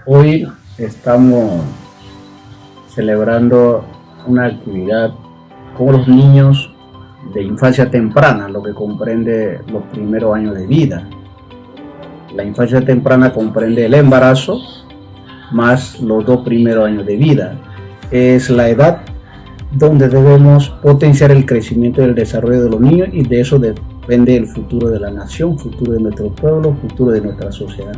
Hoy estamos celebrando una actividad con los niños de infancia temprana, lo que comprende los primeros años de vida. La infancia temprana comprende el embarazo más los 2 primeros años de vida. Es la edad donde debemos potenciar el crecimiento y el desarrollo de los niños, y de eso depende el futuro de la nación, futuro de nuestro pueblo, futuro de nuestra sociedad.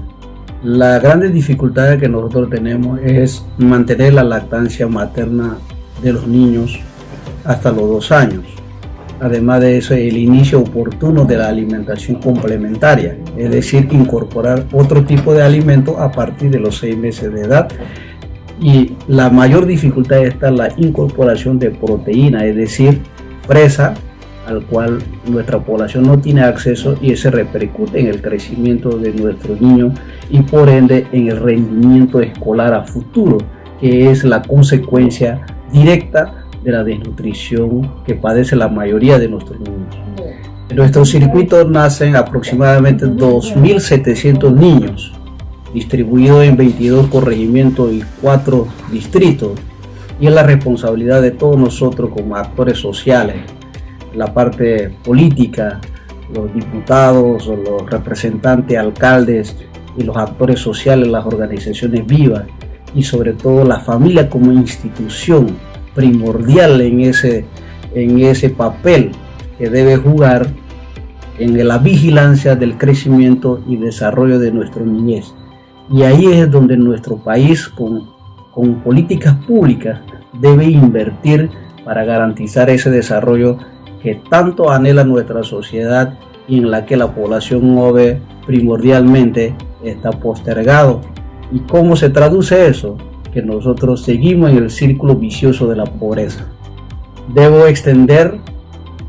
La gran dificultad que nosotros tenemos es mantener la lactancia materna de los niños hasta los 2 años. Además de eso, el inicio oportuno de la alimentación complementaria, es decir, incorporar otro tipo de alimento a partir de los 6 meses de edad. Y la mayor dificultad está en la incorporación de proteína, es decir, presa, al cual nuestra población no tiene acceso, y ese repercute en el crecimiento de nuestros niños y por ende en el rendimiento escolar a futuro, que es la consecuencia directa de la desnutrición que padece la mayoría de nuestros niños. En nuestro circuito nacen aproximadamente 2.700 niños, distribuidos en 22 corregimientos y 4 distritos, y es la responsabilidad de todos nosotros como actores sociales, la parte política, los diputados, los representantes, alcaldes y los actores sociales, las organizaciones vivas, y sobre todo la familia como institución primordial en ese papel que debe jugar en la vigilancia del crecimiento y desarrollo de nuestra niñez. Y ahí es donde nuestro país con políticas públicas debe invertir para garantizar ese desarrollo que tanto anhela nuestra sociedad y en la que la población joven primordialmente está postergado. ¿Y cómo se traduce eso? Que nosotros seguimos en el círculo vicioso de la pobreza. Debo extender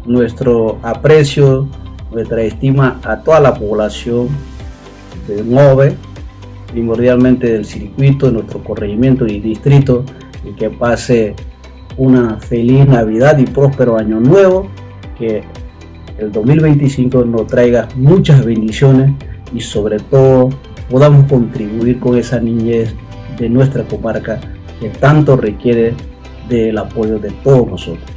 nuestro aprecio, nuestra estima a toda la población de Nove, primordialmente del circuito, de nuestro corregimiento y distrito, y que pase una feliz Navidad y próspero Año Nuevo, que el 2025 nos traiga muchas bendiciones y sobre todo podamos contribuir con esa niñez de nuestra comarca que tanto requiere del apoyo de todos nosotros.